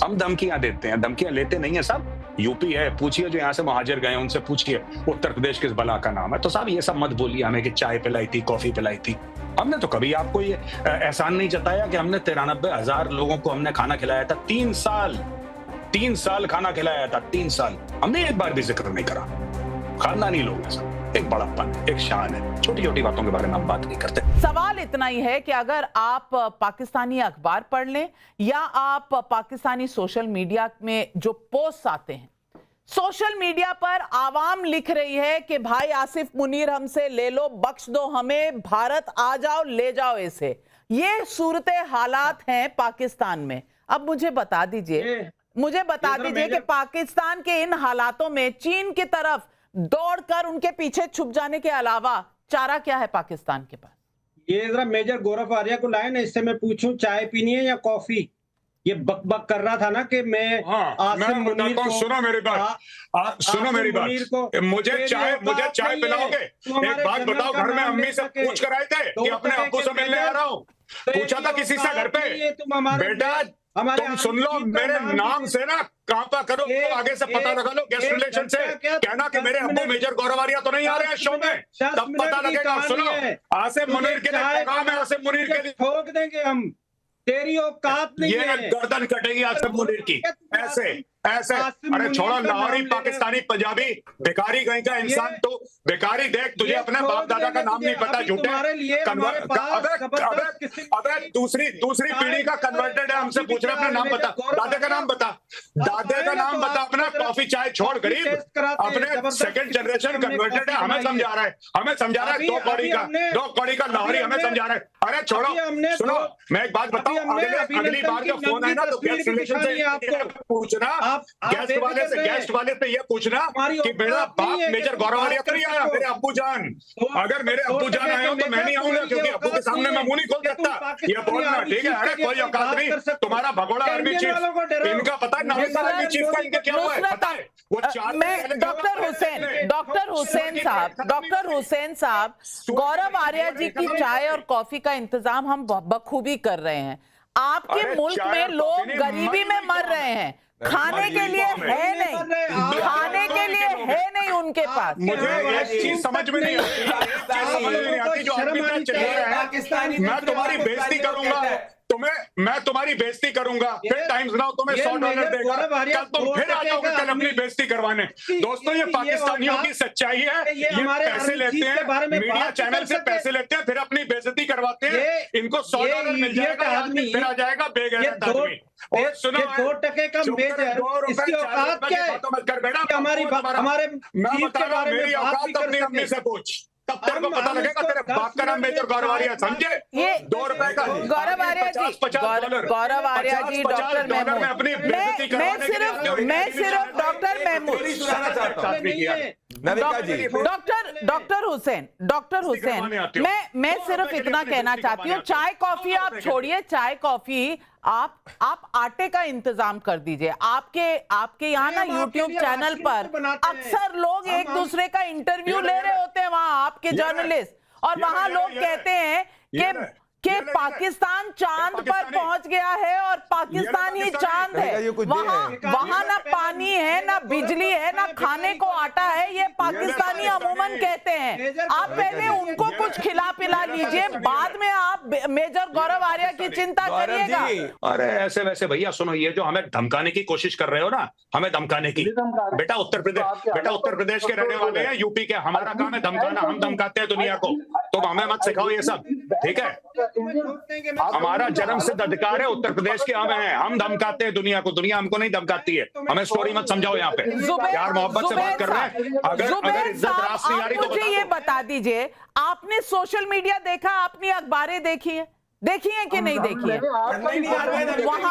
हम धमकियां देते हैं, धमकियां लेते नहीं है साहब। यूपी है, पूछिए जो यहाँ से मुहाजिर गए हैं उनसे पूछिए उत्तर प्रदेश किस बला का नाम है। तो साहब ये सब मत बोलिए हमें कि चाय पिलाई थी, कॉफी पिलाई थी। हमने तो कभी आपको ये एहसान नहीं जताया कि हमने 93,000 लोगों को हमने खाना खिलाया था। 3 साल खाना खिलाया था, 3 साल। हमने एक बार भी जिक्र नहीं करा। खानदानी लोग हैं सब, एक बड़प्पन, एक शान है। छोटी छोटी बातों के बारे में हम बात नहीं करते। सवाल इतना ही है कि अगर आप पाकिस्तानी अखबार पढ़ लें या आप पाकिस्तानी सोशल मीडिया में जो पोस्ट आते हैं, सोशल मीडिया पर आवाम लिख रही है कि भाई आसिफ मुनीर हमसे ले लो, बख्श दो हमें, भारत आ जाओ, ले जाओ इसे। ये सूरत हालात हैं पाकिस्तान में। अब मुझे बता दीजिए कि पाकिस्तान के इन हालातों में चीन की तरफ दौड़कर उनके पीछे छुप जाने के अलावा चारा क्या है पाकिस्तान के पास? ये जरा मेजर गौरव आर्या को लाए ना, इससे मैं पूछूं चाय पीनी है या कॉफी। ये बक बक कर रहा था ना कि मैं आसिफ मुनीर को, सुनो मेरी बात, सुनो मेरी बात, मुझे चाय पिलाओगे? एक बात बताओ, घर में अम्मी से पूछ कर आए थे कि अपने अब्बू से मिलने आ रहा हूँ? पूछा था किसी से घर पे? बेटा तुम सुन लो, मेरे नाम से ना कांपा करो, तो आगे से पता लगा लो गेस्ट रिलेशन से। कहना कि मेरे अब्बू मेजर गौरव आर्या तो नहीं आ रहे हैं शो में, तब पता लगेगा। सुनो, आसिफ मुनीर के लिए पैगाम है, आसिफ मुनीर के लिए ठोक देंगे हम, तेरी औकात नहीं है। ये गर्दन कटेगी आसिफ मुनीर की, ऐसे ऐसे। अरे छोड़ो, लाहौरी पाकिस्तानी पंजाबी भिखारी कहीं का इंसान, तो भिखारी देख, तुझे अपने बाप दादा का नाम नहीं पता, झूठे। अबे दूसरी पीढ़ी का कन्वर्टेड है, हमसे पूछ रहे अपना नाम बता, दादे का नाम बता, दादे का नाम बता अपना। कॉफी चाय छोड़, गरीब अपने सेकंड जनरेशन कन्वर्टेड है, हमें समझा रहा है, दो कौड़ी का लाहौरी हमें समझा रहा है। अरे छोड़ो, सुनो मैं एक बात बताऊं, अगली बार जब फोन आए ना तो गेस्ट रिलेशन से पूछना, गेस्ट वाले से ये पूछना कि मेरा बाप मेजर गौरव आर्या तो नहीं आया, मेरे अब्बू जान। अगर मेरे अब्बू जान आए हो तो मैं नहीं आऊंगा, क्योंकि अब्बू के सामने मैं मुंह नहीं खोल सकता। ये बोलना ठीक है? अरे कोई औकात नहीं, तुम्हारा भगोड़ा आर्मी चीफ, इनका पता है नाम आर्मी चीफ का इनका क्या हुआ है पता है? वो डॉक्टर हुसैन साहब, गौरव आर्या जी की चाय और कॉफी का इंतजाम हम बखूबी कर रहे हैं। आपके मुल्क में लोग गरीबी में मर रहे हैं, खाने के लिए है नहीं उनके पास। मुझे एक चीज समझ में नहीं आती, जो आदमी चिल्ला रहा है, मैं तुम्हारी बेइज्जती करूंगा, मैं तुम्हारी बेइज्जती करूंगा, फिर टाइम्स नाउ तुम्हें $100 देगा, कल तुम फिर आ जाओगे कल अपनी बेइज्जती करवाने। दोस्तों ये पाकिस्तानियों की सच्चाई है, ये पैसे लेते हैं, मीडिया चैनल से पैसे लेते हैं, फिर अपनी बेइज्जती करवाते हैं। इनको $100 मिल जाएगा, आदमी फिर आ जाएगा बेगैरत आदमी। और सुनो, 2% का मेजर, इसकी औकात क्या है? हमारे मैं बता रहा हूं, मेरी औकात अपनी अम्मी से पूछ, तब तेरे को पता लगेगा तेरे बाप का नाम मेजर गौरव आर्या, समझे? ये $2 का गौरव आर्या जी, गौरव आर्या जी, डॉक्टर महमूद, मैं सिर्फ डॉक्टर महमूद, डॉक्टर हुसैन, मैं सिर्फ इतना कहना चाहती हूँ, चाय कॉफी आप छोड़िए, चाय कॉफी आप आटे का इंतजाम कर दीजिए। आपके यहाँ ना यूट्यूब चैनल पर अक्सर लोग एक दूसरे का इंटरव्यू ले रहे होते हैं, वहां आपके जर्नलिस्ट, और वहां लोग कहते हैं कि पाकिस्तान चांद पर पहुंच गया है और पाकिस्तान ही चांद है। वहां ना पानी है, ना बिजली है, ना खाने को आटा है, ये पाकिस्तानी अमूमन कहते हैं। आप पहले उनको कुछ खिला पिला लीजिए, बाद में आप मेजर गौरव आर्या की चिंता करिएगा। अरे ऐसे वैसे भैया सुनो, ये जो हमें धमकाने की कोशिश कर रहे हो ना, हमें धमकाने की, बेटा उत्तर प्रदेश के रहने वाले हैं, यूपी के, हमारा काम है धमकाना, हम धमकाते हैं दुनिया को, तो हमें मत सिखाओ ये सब, ठीक है? हमारा जन्म सिद्ध अधिकार है, उत्तर प्रदेश के हम हैं, हम धमकाते हैं दुनिया को, दुनिया हमको नहीं धमकाती है। हमें स्टोरी मत समझाओ यहाँ पे, प्यार मोहब्बत से बात कर रहे हैं। अगर इज्जत रास नहीं आ रही तो मुझे ये बता दीजिए, आपने सोशल मीडिया देखा, आपने अखबारें देखी है कि नहीं देखी है? वहाँ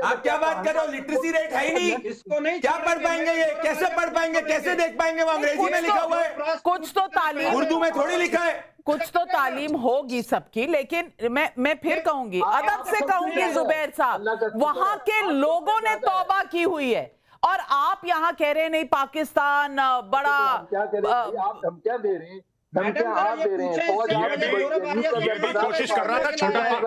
आप क्या बात कर रहे हो? लिटरेसी रेट है ही नहीं, इसको नहीं, क्या पढ़ पाएंगे ये? कैसे पढ़ पाएंगे, कैसे देख पाएंगे? वो अंग्रेजी में लिखा हुआ है, कुछ तो तालीम, उर्दू में थोड़ी लिखा है। कुछ तो तालीम होगी सबकी, लेकिन मैं फिर कहूंगी, अदब से कहूंगी जुबैर साहब, वहां के लोगों ने तौबा की हुई है, और आप यहाँ कह रहे हैं नहीं पाकिस्तान बड़ा, आप क्या दे रहे हैं? धमकियां आप दे रहे हैं, फौज ये भी कोशिश कर रहा था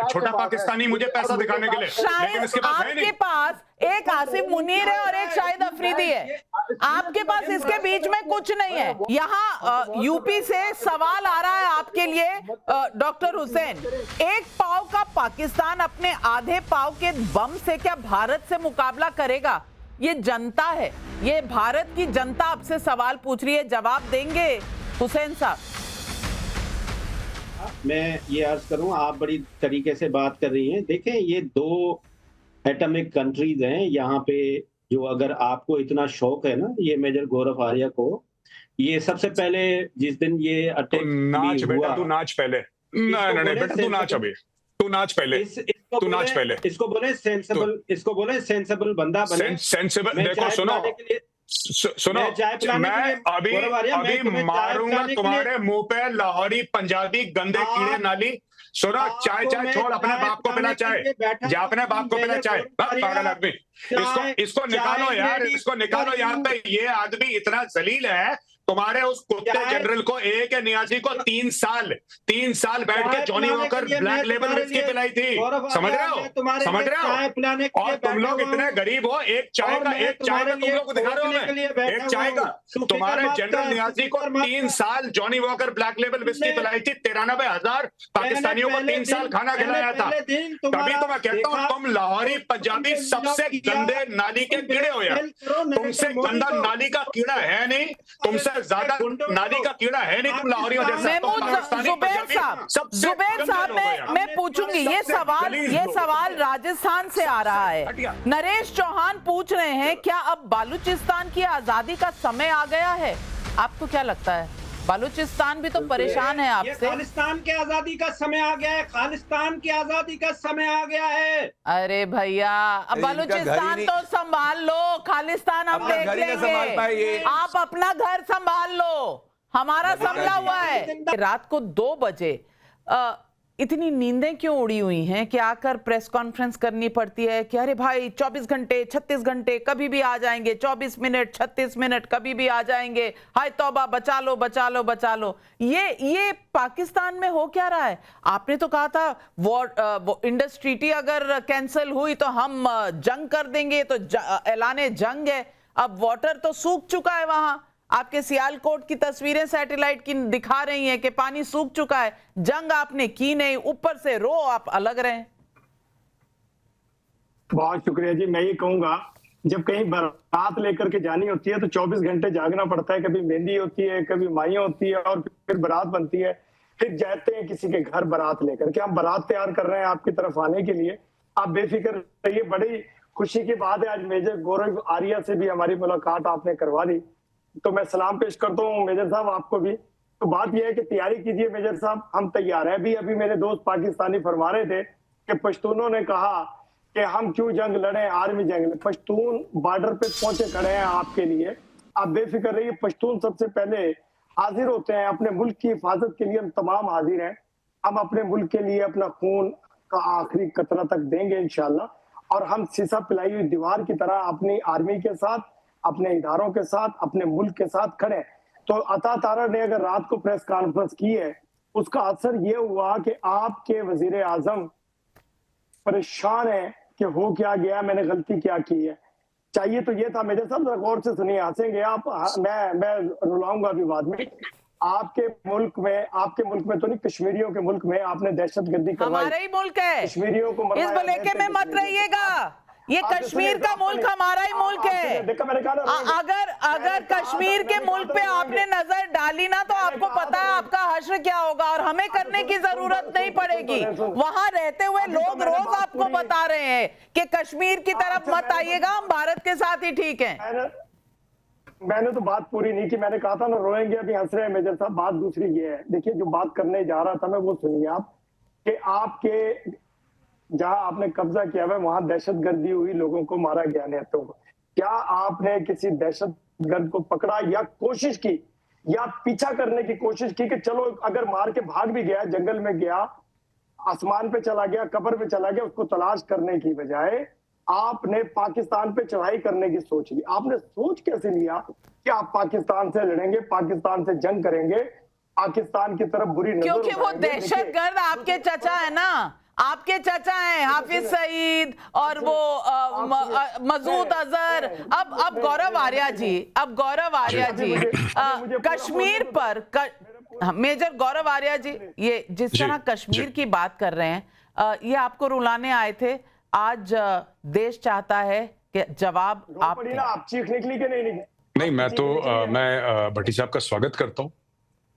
छोटा पाकिस्तानी मुझे पैसा दिखाने के लिए, लेकिन इसके पास है आपके नहीं। पास एक आसिफ मुनीर है और एक शाहिद अफरीदी है, आपके पास इसके बीच में कुछ नहीं है। यहाँ यूपी से सवाल आ रहा है आपके लिए डॉक्टर हुसैन, एक पाव का पाकिस्तान अपने आधे पाव के बम से क्या भारत से मुकाबला करेगा? ये जनता है, ये भारत की जनता आपसे सवाल पूछ रही है, जवाब देंगे हुसैन साहब? मैं ये अर्ज करूं, आप बड़ी तरीके से बात कर रही हैं। देखें, ये 2 एटॉमिक कंट्रीज हैं यहाँ पे, जो अगर आपको इतना शौक है ना ये मेजर गौरव आर्या को, ये सबसे पहले जिस दिन ये अटैक नाच बेटा, तू नाच पहले। नहीं बेटा, तू नाच अभी, तू नाच पहले, तू नाच पहले। इसको बोले सेंसिबल बंदा बने। सेंसिबल, देखो सुनो, मैं अभी मारूंगा तुम्हारे मुंह पे लाहौरी पंजाबी गंदे कीड़े नाली। सुनो, चाय छोड़, अपने बाप को पिला चाय, जा अपने बाप को पिला चाय, पागल आदमी। इसको निकालो यार, इसको निकालो यहाँ पे। ये आदमी इतना जलील है, तुम्हारे उस कुत्ते जनरल को एक नियाजी को 3 साल बैठ के Johnny walker black label whisky पिलाई थी, समझ रहे हो? और तुम लोग इतने गरीब हो, एक चाय का तुम लोग दिखा रहे हो हमें, एक चाय का। तुम्हारे जनरल नियाजी को 3 साल Johnny walker black label whisky पिलाई थी, 93,000 पाकिस्तानियों को 3 साल खाना खिलाया था। तभी तो मैं कहता हूँ, तुम लाहौरी पंजाबी सबसे गंदे नाली के कीड़े हो यार। तुमसे गंदा नाली का कीड़ा है नहीं, तुमसे ज्यादा नाली का कीड़ा है नहीं तुम लाहौरियों जैसा। जुबैर साहब, मैं पूछूंगी, ये सवाल राजस्थान से आ रहा है। नरेश चौहान पूछ रहे हैं, क्या अब बालूचिस्तान की आजादी का समय आ गया है? आपको क्या लगता है? बालूचिस्तान भी तो परेशान है आपसे। खालिस्तान की आजादी का समय आ गया है, खालिस्तान की आजादी का समय आ गया है। अरे भैया, अब बालूचिस्तान तो संभाल लो, खालिस्तान हम देख लेंगे, आप अपना घर संभाल लो, हमारा संभला हुआ है। रात को 2 बजे इतनी नींदें क्यों उड़ी हुई हैं कि आकर प्रेस कॉन्फ्रेंस करनी पड़ती है कि अरे भाई 24 घंटे 36 घंटे कभी भी आ जाएंगे, 24 मिनट 36 मिनट कभी भी आ जाएंगे, हाय तौबा, बचा लो बचा लो बचा लो। ये पाकिस्तान में हो क्या रहा है? आपने तो कहा था वो इंडस ट्रीटी अगर कैंसिल हुई तो हम जंग कर देंगे, तो ऐलाने जंग है। अब वाटर तो सूख चुका है वहां, आपके सियालकोट की तस्वीरें सैटेलाइट की दिखा रही हैं कि पानी सूख चुका है। जंग आपने की नहीं, ऊपर से रो आप अलग रहे। बहुत शुक्रिया जी। मैं ये कहूंगा, जब कहीं बारात लेकर के जानी होती है तो 24 घंटे जागना पड़ता है। कभी मेहंदी होती है, कभी माइयां होती है, और फिर बारात बनती है, फिर जाते हैं किसी के घर बारात लेकर के। हम बारात तैयार कर रहे हैं आपकी तरफ आने के लिए, आप बेफिक्र रहिए। बड़ी खुशी की बात है, आज मेजर गौरव आर्या से भी हमारी मुलाकात आपने करवा दी, तो मैं सलाम पेश करता हूँ मेजर साहब आपको भी। तो बात यह है कि तैयारी कीजिए मेजर साहब, हम तैयार हैं। अभी मेरे दोस्त पाकिस्तानी फरमा रहे थे कि पश्तूनों ने कहा कि हम क्यों जंग लड़े, आर्मी जंग। पश्तून बॉर्डर पे पहुंचे खड़े हैं आपके लिए, आप बेफिक्र रहिए। पश्तून सबसे पहले हाजिर होते हैं, अपने मुल्क की हिफाजत के लिए हम तमाम हाजिर हैं। हम अपने मुल्क के लिए अपना खून का आखिरी कतरा तक देंगे इंशाल्लाह, और हम शीशा पिलाई हुई दीवार की तरह अपनी आर्मी के साथ, अपने इदारों के साथ, अपने मुल्क के साथ खड़े। तो अता तारा ने अगर रात को प्रेस कॉन्फ्रेंस की है, उसका असर ये हुआ कि आपके वजीर आजम परेशान है कि हो क्या गया, मैंने गलती क्या की है। चाहिए तो ये था मेरे साथ, जरा गौर से सुनिए, हंसेंगे आप, मैं रुलाऊंगा भी बाद में। आपके मुल्क में तो नहीं, कश्मीरियों के मुल्क में आपने दहशतगर्दी करवाई। हमारा ही मुल्क है, कश्मीरियों को इस भलेके में मत रहिएगा। ये कश्मीर का मुल्क हमारा ही मुल्क है। अगर कश्मीर के मुल्क पे आपने नजर डाली ना, तो आपको पता है आपका हश्र क्या होगा, और हमें करने की जरूरत नहीं पड़ेगी। वहां रहते हुए लोग रोज आपको बता रहे हैं कि कश्मीर की तरफ मत आइएगा, हम भारत के साथ ही ठीक हैं। मैंने तो बात पूरी नहीं की, मैंने कहा था ना रोएंगे, अभी हंस रहे हैं मेजर साहब। बात दूसरी ये है, देखिए जो बात करने जा रहा था मैं, वो सुनिए आप, कि आपके जहां आपने कब्जा किया हुआ वहां दहशतगर्दी हुई, लोगों को मारा गया नेताओं को। क्या आपने किसी दहशतगर्द को पकड़ा या कोशिश की, या पीछा करने की कोशिश की कि चलो अगर मार के भाग भी गया, जंगल में गया, आसमान पे चला गया, कब्र पे चला गया, उसको तलाश करने की बजाय आपने पाकिस्तान पे चढ़ाई करने की सोच ली? आपने सोच कैसे लिया कि आप पाकिस्तान से लड़ेंगे, पाकिस्तान से जंग करेंगे? पाकिस्तान की तरफ बुरी नजर क्योंकि वो उठाएंगे। देखिए, दहशतगर्द आपके चचा है ना, आपके चचा हैं हाफिज सईद और वो मसूद अजहर। अब गौरव आर्या जी, कश्मीर पर मेजर गौरव आर्या जी, ये जिस तरह कश्मीर की बात कर रहे हैं, ये आपको रुलाने आए थे। आज देश चाहता है कि जवाब आप दें। आप चीख निकली कि नहीं निकली? नहीं, मैं भट्टी साहब का स्वागत करता हूँ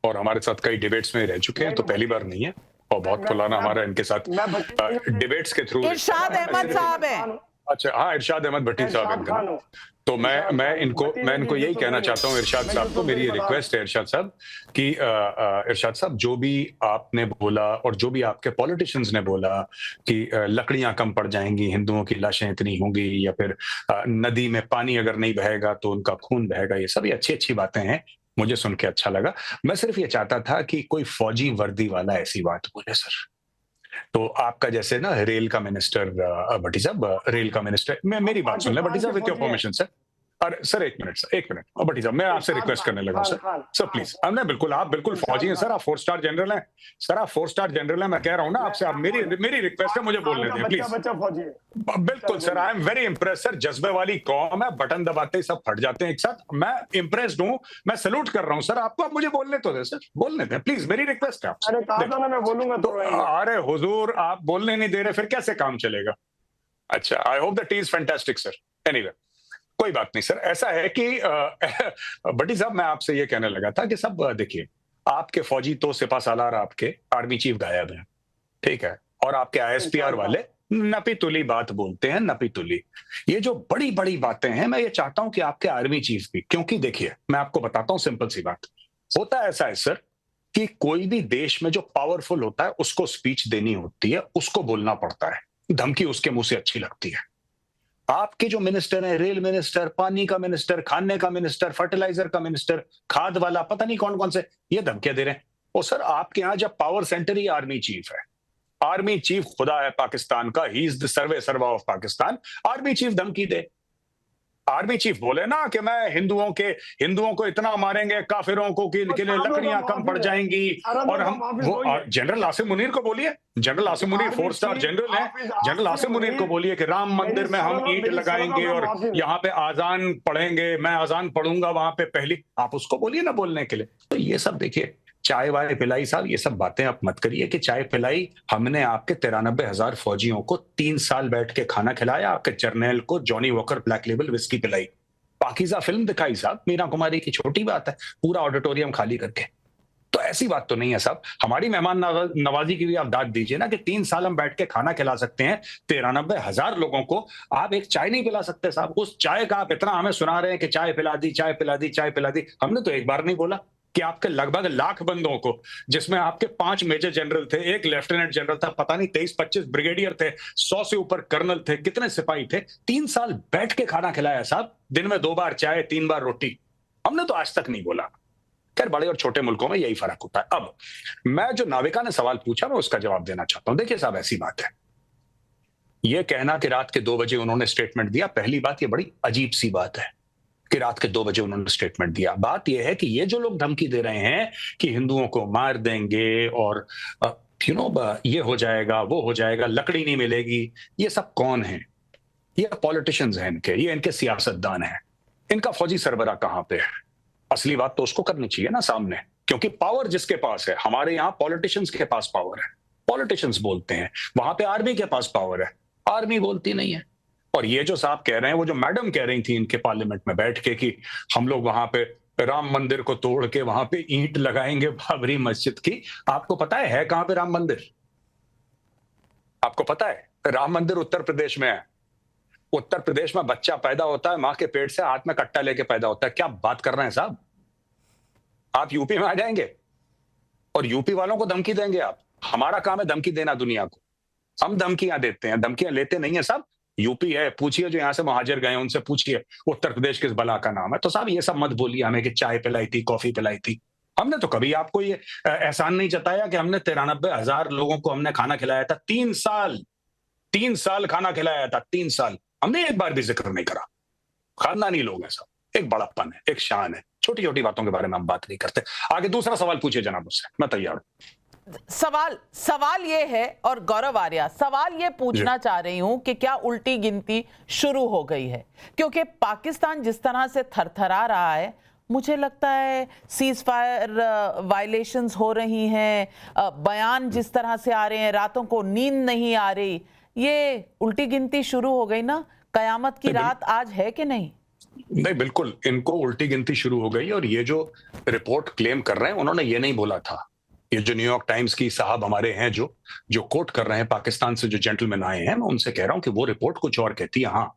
और हमारे साथ कई डिबेट्स में रह चुके हैं, तो पहली बार नहीं है और बहुत पुराना हमारा इनके साथ डिबेट्स के थ्रू। इरशाद अहमद साहब हैं। अच्छा, हाँ, इरशाद अहमद भट्टी साहब इनका। तो मैं इनको यही कहना चाहता हूँ इरशाद साहब को, मेरी रिक्वेस्ट है इरशाद साहब कि इरशाद साहब, जो भी आपने बोला और जो भी आपके पॉलिटिशियंस ने बोला कि लकड़ियां कम पड़ जाएंगी, हिंदुओं की लाशें इतनी होंगी, या फिर नदी में पानी अगर नहीं बहेगा तो उनका खून बहेगा, ये सभी अच्छी अच्छी बातें हैं, मुझे सुन के अच्छा लगा। मैं सिर्फ ये चाहता था कि कोई फौजी वर्दी वाला ऐसी बात बोले सर। तो आपका जैसे ना रेल का मिनिस्टर भट्टी साहब, रेल का मिनिस्टर, मेरी बात सुन ले भट्टी साहब, विद योर परमिशन सर। अरे सर एक मिनट भट्टी साहब, मैं आपसे रिक्वेस्ट करने लगा सर प्लीज। नहीं, बिल्कुल, आप बिल्कुल फौजी हैं सर, आप 4 स्टार जनरल हैं सर, आप 4 स्टार जनरल हैं। मैं कह रहा हूं ना आपसे, आप मेरी रिक्वेस्ट है, मुझे बोलने दें प्लीज। बच्चा फौजी है। बिल्कुल sir, I am very impress sir, जज्बे वाली कौम है, बटन दबाते ही सब फट जाते हैं एक साथ। मैं इम्प्रेस्ड हूं, मैं सैल्यूट कर रहा हूं सर आपको। आप मुझे बोलने तो दे सर, बोलने दें प्लीज, मेरी रिक्वेस्ट है आपसे। अरे कहा था ना मैं बोलूंगा तो। अरे हुजूर, आप बोलने नहीं दे रहे, फिर कैसे काम चलेगा? अच्छा, I hope the T is fantastic sir. Anyway, कोई बात नहीं सर। ऐसा है कि भट्टी साहब, मैं आपसे ये कहने लगा था कि सब देखिए, आपके फौजी तो सिपा सालार, आपके आर्मी चीफ गायब हैं, ठीक है, और आपके आईएसपीआर वाले नपी तुली बात बोलते हैं, नपी तुली। ये जो बड़ी बड़ी बातें हैं, मैं ये चाहता हूं कि आपके आर्मी चीफ भी, क्योंकि देखिए मैं आपको बताता हूं सिंपल सी बात, होता ऐसा है सर कि कोई भी देश में जो पावरफुल होता है उसको स्पीच देनी होती है, उसको बोलना पड़ता है, धमकी उसके मुंह से अच्छी लगती है। आपके जो मिनिस्टर हैं, रेल मिनिस्टर, पानी का मिनिस्टर, खाने का मिनिस्टर, फर्टिलाइजर का मिनिस्टर, खाद वाला, पता नहीं कौन कौन से, ये धमकियां दे रहे हैं। और सर आपके यहाँ जब पावर सेंटर ही आर्मी चीफ है, आर्मी चीफ खुदा है पाकिस्तान का, ही इज द सर्वे सर्वा ऑफ पाकिस्तान, आर्मी चीफ धमकी दे। आर्मी चीफ बोले ना कि मैं हिंदुओं को इतना मारेंगे, काफिरों को कि लकड़ियां कम पड़ जाएंगी, और हम वो जनरल आसिम मुनीर को बोलिए, general Asim Munir 4 star general है, जनरल आसिम मुनीर को बोलिए कि राम मंदिर में हम ईंट लगाएंगे और यहाँ पे आजान पढ़ेंगे, मैं आजान पढ़ूंगा वहां पे पहली, आप उसको बोलिए ना बोलने के लिए। तो ये सब देखिए, चाय वाय पिलाई साहब, ये सब बातें आप मत करिए कि चाय पिलाई। हमने आपके 93,000 फौजियों को 3 साल बैठ के खाना खिलाया, आपके जर्नल को Johnny walker black label whisky पिलाई, पाकीज़ा फिल्म दिखाई साहब, मीरा कुमारी की छोटी बात है, पूरा ऑडिटोरियम खाली करके। तो ऐसी बात तो नहीं है साहब, हमारी मेहमान नवाजी की भी आप दाद दीजिए ना कि 3 साल हम बैठ के खाना खिला सकते हैं 93,000 लोगों को, आप एक चाय नहीं पिला सकते साहब। उस चाय का आप इतना हमें सुना रहे हैं कि चाय पिला दी, चाय पिला दी, चाय पिला दी। हमने तो एक बार नहीं बोला कि आपके लगभग लाख बंदों को, जिसमें आपके 5 मेजर जनरल थे, 1 लेफ्टिनेंट जनरल था, पता नहीं 23-25 ब्रिगेडियर थे, 100 से ऊपर कर्नल थे, कितने सिपाही थे, 3 साल बैठ के खाना खिलाया साहब, दिन में 2 बार चाय, 3 बार रोटी। हमने तो आज तक नहीं बोला। खैर, बड़े और छोटे मुल्कों में यही फर्क होता है। अब मैं जो नाविका ने सवाल पूछा, मैं उसका जवाब देना चाहता हूं। देखिए साहब, ऐसी बात है, यह कहना कि रात के 2 बजे उन्होंने स्टेटमेंट दिया, पहली बात, यह बड़ी अजीब सी बात है कि रात के 2 बजे उन्होंने स्टेटमेंट दिया। बात यह है कि ये जो लोग धमकी दे रहे हैं कि हिंदुओं को मार देंगे और ये हो जाएगा, वो हो जाएगा, लकड़ी नहीं मिलेगी, ये सब कौन है? ये पॉलिटिशियंस हैं ये इनके सियासतदान हैं। इनका फौजी सरबराह कहां पे है? असली बात तो उसको करनी चाहिए ना सामने, क्योंकि पावर जिसके पास है, हमारे यहाँ पॉलिटिशियंस के पास पावर है, पॉलिटिशियंस बोलते हैं, वहां पे आर्मी के पास पावर है, आर्मी बोलती नहीं है। और ये जो साहब कह रहे हैं, वो जो मैडम कह रही थी इनके पार्लियामेंट में बैठ के कि हम लोग वहां पे राम मंदिर को तोड़ के वहां पे ईंट लगाएंगे बाबरी मस्जिद की, आपको पता है कहां पे राम मंदिर? आपको पता है राम मंदिर उत्तर प्रदेश में है। उत्तर प्रदेश में बच्चा पैदा होता है, मां के पेट से हाथ में कट्टा लेके पैदा होता है। क्या बात कर रहे हैं साहब? आप यूपी में आ जाएंगे और यूपी वालों को धमकी देंगे आप? हमारा काम है धमकी देना दुनिया को, हम धमकियां देते हैं, धमकियां लेते नहीं है साहब। यूपी है, पूछिए जो यहां से महाजर गए उनसे पूछिए उत्तर प्रदेश किस बला का नाम है। तो साहब ये सब मत बोलिए हमें कि चाय पिलाई थी, कॉफी पिलाई थी। हमने तो कभी आपको ये एहसान नहीं जताया कि हमने 93,000 लोगों को हमने खाना खिलाया था, 3 साल खाना खिलाया था, 3 साल। हमने एक बार भी जिक्र नहीं करा। खानदानी लोग हैं सब, एक बड़प्पन है, एक शान है। छोटी छोटी बातों के बारे में हम बात नहीं करते। आगे दूसरा सवाल पूछिए जनाब मुझसे, मैं तैयार हूं। सवाल ये है, और गौरव आर्या सवाल ये पूछना चाह रही हूं कि क्या उल्टी गिनती शुरू हो गई है? क्योंकि पाकिस्तान जिस तरह से थरथरा रहा है, मुझे लगता है सीज फायर वायलेशंस हो रही हैं, बयान जिस तरह से आ रहे हैं, रातों को नींद नहीं आ रही, ये उल्टी गिनती शुरू हो गई ना? कयामत की रात आज है कि नहीं? नहीं, बिल्कुल इनको उल्टी गिनती शुरू हो गई। और ये जो रिपोर्ट क्लेम कर रहे हैं, उन्होंने ये नहीं बोला था। ये जो न्यूयॉर्क टाइम्स की साहब हमारे हैं जो कोट कर रहे हैं, पाकिस्तान से जो जेंटलमैन आए हैं, मैं उनसे कह रहा हूं कि वो रिपोर्ट कुछ और कहती है। हाँ,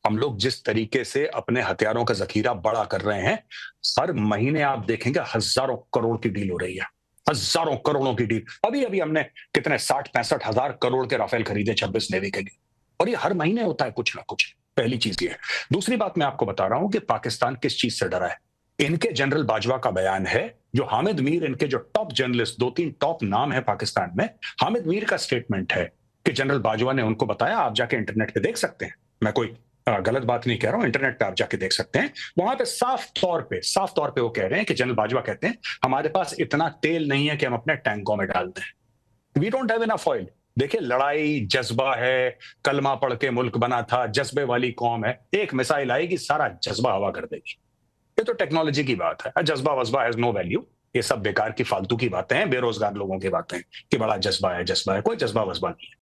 हम लोग जिस तरीके से अपने हथियारों का जखीरा बड़ा कर रहे हैं, हर महीने आप देखेंगे हजारों करोड़ की डील हो रही है, हजारों करोड़ों की डील। अभी अभी हमने कितने 60-65 हजार करोड़ के राफेल खरीदे 26 नेवी के लिए, और ये हर महीने होता है कुछ ना कुछ। पहली चीज ये है। दूसरी बात मैं आपको बता रहा हूं कि पाकिस्तान किस चीज से डरा है। इनके जनरल बाजवा का बयान है, जो हामिद मीर, इनके जो टॉप जर्नलिस्ट, 2-3 टॉप नाम है पाकिस्तान में, हामिद मीर का स्टेटमेंट है कि जनरल बाजवा ने उनको बताया, आप जाके इंटरनेट पे देख सकते हैं, मैं कोई गलत बात नहीं कह रहा हूं, इंटरनेट पे आप जाके देख सकते हैं। वहां पे साफ तौर पे वो कह रहे हैं कि जनरल बाजवा कहते हैं, हमारे पास इतना तेल नहीं है कि हम अपने टैंकों में डाल दें। We don't have enough oil. देखिए, लड़ाई जज्बा है, कलमा पढ़ के मुल्क बना था, जज्बे वाली कौम है, एक मिसाइल आएगी सारा जज्बा हवा कर देगी। ये तो टेक्नोलॉजी की बात है। जज्बा वज्बा हैज नो वैल्यू। ये सब बेकार की फालतू की बातें हैं, बेरोजगार लोगों की बातें हैं कि बड़ा जज्बा है, कोई जज्बा वज्बा नहीं है।